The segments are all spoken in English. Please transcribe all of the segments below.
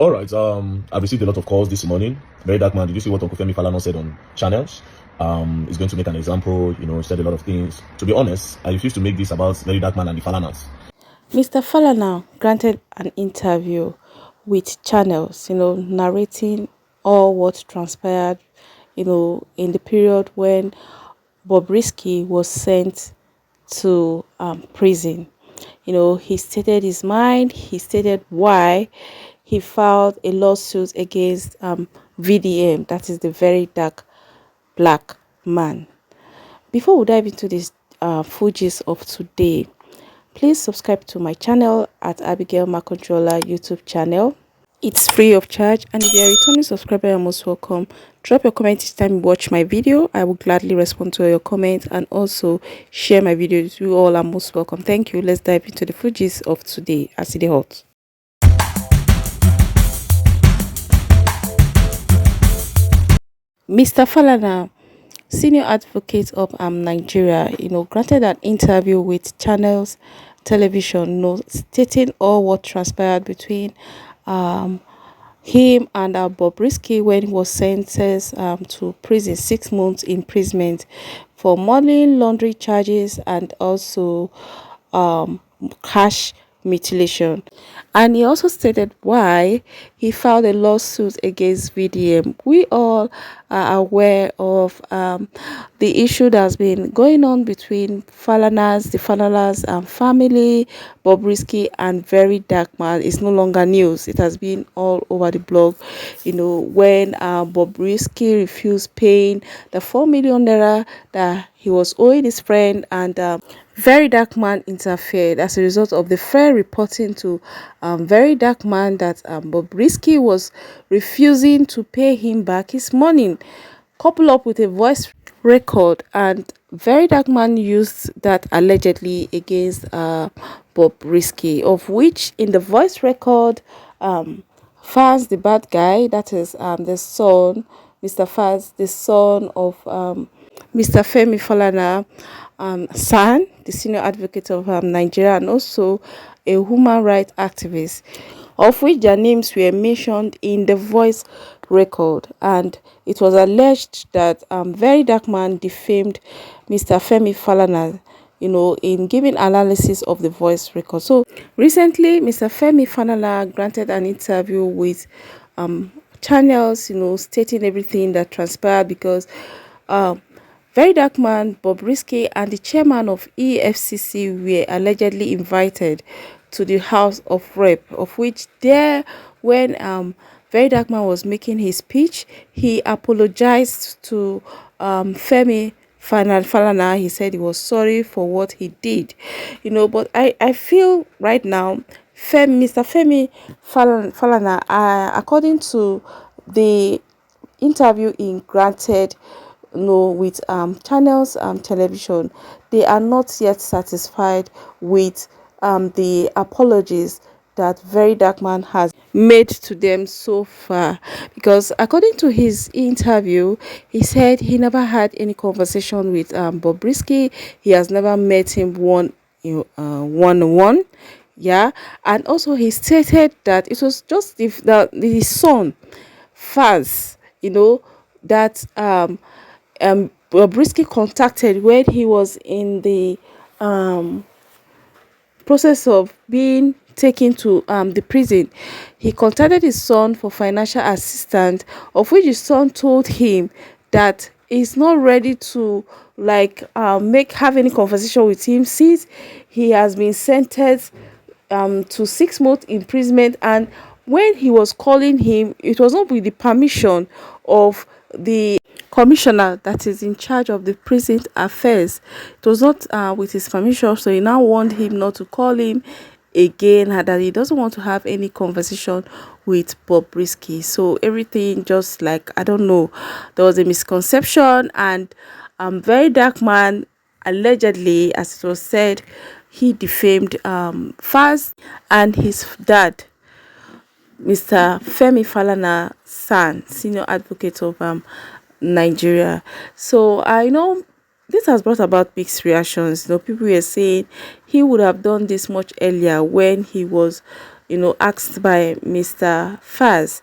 All right. I've received a lot of calls this morning. Very dark man. Did you see what Uncle Femi Falanas said on channels? He's going to make an example. Said a lot of things. To be honest, I refuse to make this about very dark man and the Falanas. Mr. Falana granted an interview with channels, narrating all what transpired, in the period when Bobrisky was sent to prison. He stated his mind, he stated why he filed a lawsuit against VDM, that is the very dark black man. Before we dive into this Fugees of today, please subscribe to my channel at Abigail Macontroller YouTube channel. It's free of charge, and if you're a returning subscriber, you're most welcome. Drop your comment each time you watch my video. I will gladly respond to your comments and also share my videos. You all are most welcome. Thank you. Let's dive into the Fugees of today. I see the hot. Mr. Falana, senior advocate of Nigeria, granted an interview with Channels Television, stating all what transpired between him and Bobrisky when he was sentenced to prison, 6 months imprisonment for money laundering charges and also cash mutilation. And he also stated why he filed a lawsuit against VDM. We all are aware of the issue that's been going on between the Falanas family, Bobrisky, and Very Dark Man. It's no longer news. It has been all over the blog. When Bobrisky refused paying the 4 million naira that he was owing his friend, and Very Dark Man interfered as a result of the friend reporting to Very Dark Man that Bobrisky was refusing to pay him back his money, coupled up with a voice record, and Very Dark Man used that allegedly against Bobrisky, of which in the voice record, Faz, the bad guy, that is the son, Mr. Faz, the son of Mr. Femi Falana, San, the senior advocate of Nigeria, and also a human rights activist, of which their names were mentioned in the voice record. And it was alleged that Very Dark Man defamed Mr. Femi Falana, in giving analysis of the voice record. So recently, Mr. Femi Falana granted an interview with channels, stating everything that transpired because Very Dark Man, Bobrisky, and the chairman of EFCC were allegedly invited to the House of Rep, of which there, when Very Dark Man was making his speech, he apologized to Femi Falana. He said he was sorry for what he did, but I feel right now, Mr. Femi Falana, according to the interview in granted with channels television, they are not yet satisfied with the apologies that Very Dark Man has made to them so far, because according to his interview, he said he never had any conversation with Bobrisky. He has never met him one-on-one. Yeah, and also he stated that it was just his son Faz, that Bobrisky contacted when he was in the process of being taken to the prison. He contacted his son for financial assistance, of which his son told him that he's not ready to have any conversation with him since he has been sentenced to 6 months imprisonment. And when he was calling him, it was not with the permission of the commissioner that is in charge of the prison affairs. It was not with his permission, so he now warned him not to call him again, and that he doesn't want to have any conversation with Bobrisky. So everything just I don't know, there was a misconception, and Very Dark Man allegedly, as it was said, he defamed Faz and his dad, Mr. Femi Falana San, senior advocate of Nigeria. So I know this has brought about mixed reactions. People were saying he would have done this much earlier when he was asked by Mr. Faz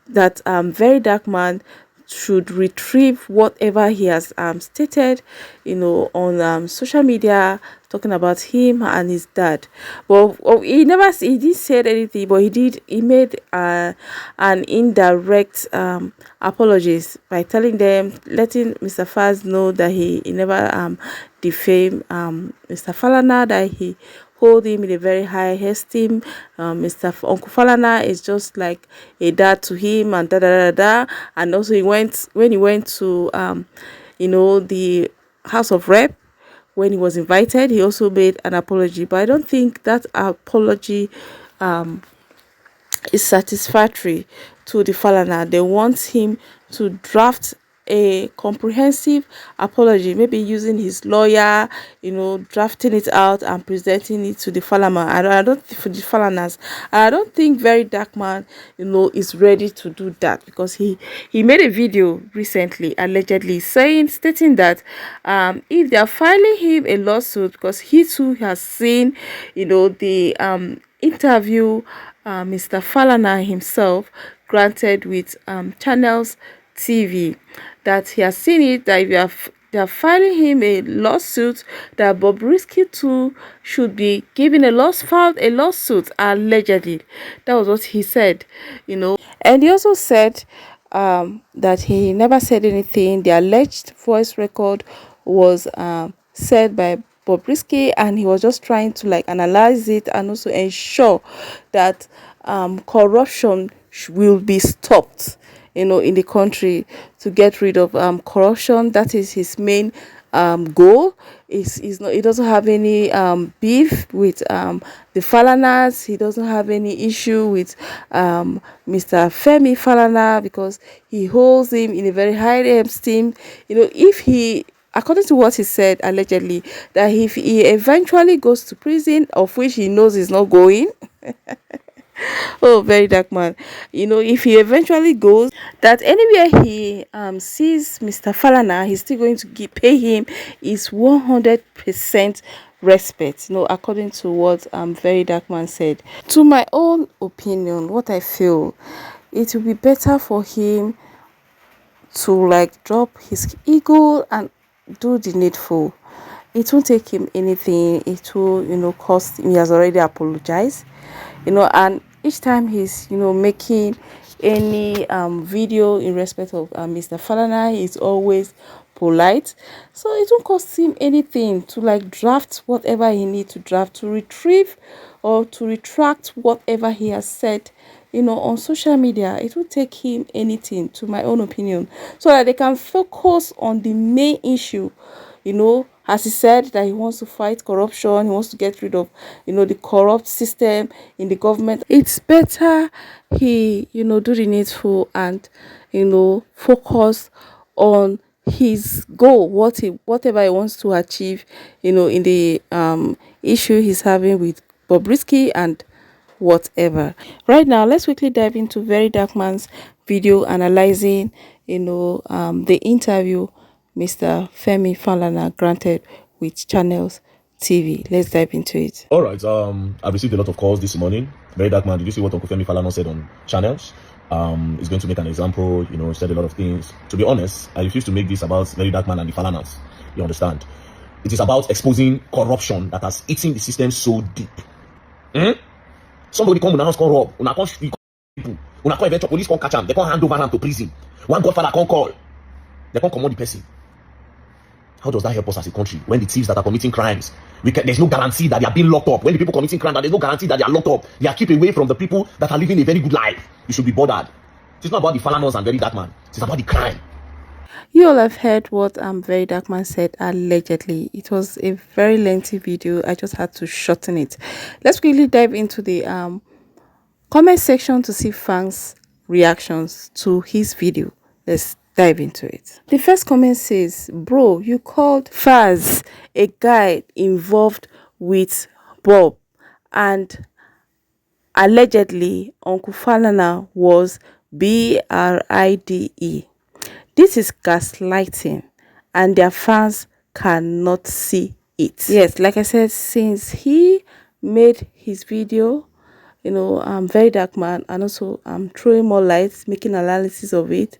that Very Dark Man should retrieve whatever he has stated, on social media, talking about him and his dad. But he didn't say anything, but he made an indirect apologies by letting Mr. Faz know that he never defamed Mr. Falana, that he hold him in a very high esteem. Uncle Falana is just like a dad to him, and da da da da. And also, when he went to the House of Rep. When he was invited, he also made an apology, but I don't think that apology is satisfactory to the Falana. They want him to draft a comprehensive apology, maybe using his lawyer, drafting it out and presenting it to the Falana. I don't for the Falanas. I don't think Very Dark Man, is ready to do that, because he made a video recently, allegedly stating that if they are filing him a lawsuit, because he too has seen, the interview Mr. Falana himself granted with Channels TV, that he has seen it, that if they are filing him a lawsuit, that Bobrisky too should be given filed a lawsuit, allegedly. That was what he said. And he also said that he never said anything. The alleged voice record was said by Bobrisky, and he was just trying to analyze it and also ensure that corruption will be stopped, in the country, to get rid of corruption. That is his main goal. He doesn't have any beef with the Falanas. He doesn't have any issue with Mr. Femi Falana, because he holds him in a very high esteem. If he, according to what he said allegedly, that if he eventually goes to prison, of which he knows he's not going, oh, Very Dark Man, if he eventually goes, that anywhere he sees Mr. Falana, he's still going to pay him his 100% respect, according to what Very Dark Man said. To my own opinion, what I feel, it will be better for him to drop his ego and do the needful. It won't take him anything. It will cost him. He has already apologized, and each time he's making any video in respect of Mr. Falana, he's always polite, so it won't cost him anything to draft whatever he needs to draft, to retrieve or to retract whatever he has said on social media. It will take him anything, to my own opinion, so that they can focus on the main issue. As he said, that he wants to fight corruption, he wants to get rid of, the corrupt system in the government. It's better he, do the needful and, focus on his goal, whatever he wants to achieve, in the issue he's having with Bobrisky and whatever. Right now, let's quickly dive into Very Dark Man's video analyzing, the interview Mr. Femi Falana granted with Channels TV. Let's dive into it. All right. I've received a lot of calls this morning. Very Dark Man, did you see what Uncle Femi Falana said on Channels? He's going to make an example. Said a lot of things. To be honest, I refuse to make this about Very Dark Man and the Falanas. You understand? It is about exposing corruption that has eaten the system so deep. Somebody come in the house, come rob, una come speak people, una come eventually police come catch him, they come hand over him to prison. One godfather come call, they come command the person. How does that help us as a country when the thieves that are committing crimes, there's no guarantee that they are being locked up? When the people committing crime, there's no guarantee that they are locked up. They are kept away from the people that are living a very good life. You should be bothered. It's not about the Falanas and Very Dark Man. It's about the crime. You all have heard what Very Dark Man said allegedly. It was a very lengthy video. I just had to shorten it. Let's quickly dive into the comment section to see fans' reactions to his video. Let's dive into it. The first comment says, "Bro, you called Faz a guy involved with Bob, and allegedly Uncle Falana was BRIDE. This is gaslighting, and their fans cannot see it." Yes, like I said, since he made his video, very dark man, and also throwing more light, making analysis of it.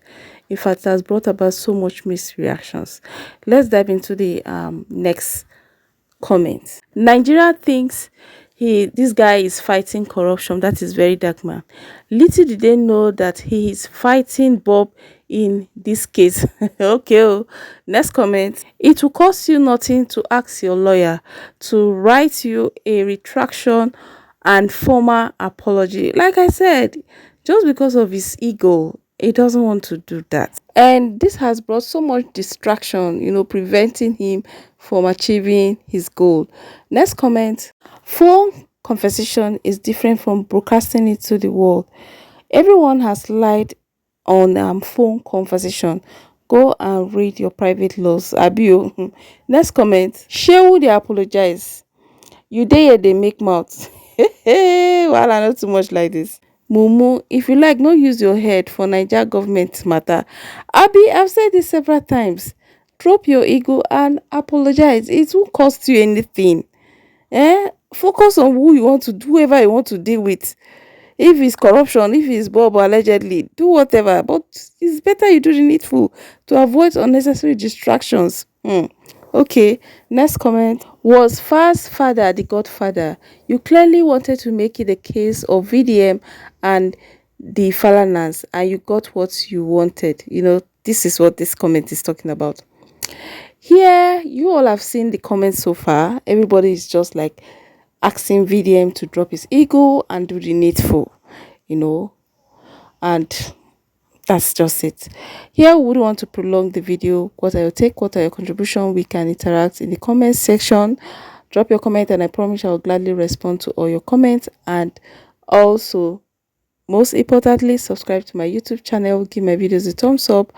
In fact, it has brought about so much mixed reactions. Let's dive into the next comment. Nigeria thinks this guy is fighting corruption. That is very dark man. Little did they know that he is fighting Bob in this case. Okay. Next comment. It will cost you nothing to ask your lawyer to write you a retraction and formal apology. Like I said, just because of his ego, he doesn't want to do that. And this has brought so much distraction, preventing him from achieving his goal. Next comment. Phone conversation is different from broadcasting it to the world. Everyone has lied on phone conversation. Go and read your private laws. Abio. Next comment. Shehu they apologize. You dey they make mouth. Well, I know too much like this. Mumu, if you like, no use your head for Niger government matter. Abi, I've said this several times. Drop your ego and apologize. It won't cost you anything. Focus on who you want to do, whoever you want to deal with. If it's corruption, if it's Bob allegedly, do whatever. But it's better you do the needful to avoid unnecessary distractions. Okay, next comment. Was Fast Father the Godfather? You clearly wanted to make it a case of VDM and the falanas, and you got what you wanted. This is what this comment is talking about. Here, you all have seen the comments so far. Everybody is just like asking VDM to drop his ego and do the needful, and that's just it. Here, we would want to prolong the video. What are your take? What are your contribution? We can interact in the comment section. Drop your comment and I promise I will gladly respond to all your comments. And also, most importantly, subscribe to my YouTube channel. Give my videos a thumbs up.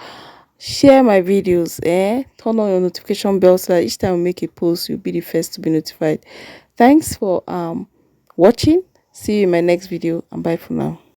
Share my videos. Turn on your notification bell so that each time I make a post, you'll be the first to be notified. Thanks for watching. See you in my next video and bye for now.